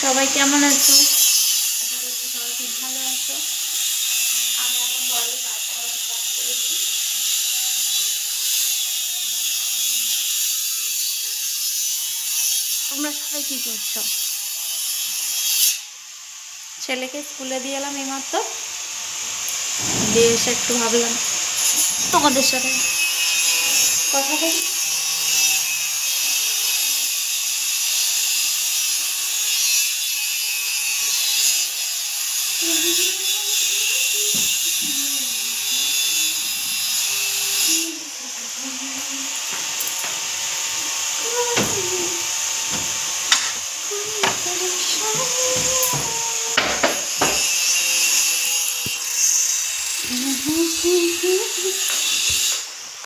সবাই কেমন আছো? সবাই খুব ভালো আছো। আমি এখন ঘরে কাজ করেছি। তোমরা সবাই কি করছো? ছেলেকে স্কুলে দিয়ে এলাম এইমাত্র, দিয়ে এসে একটু ভাবলাম তোমাদের সাথে কথা বলি।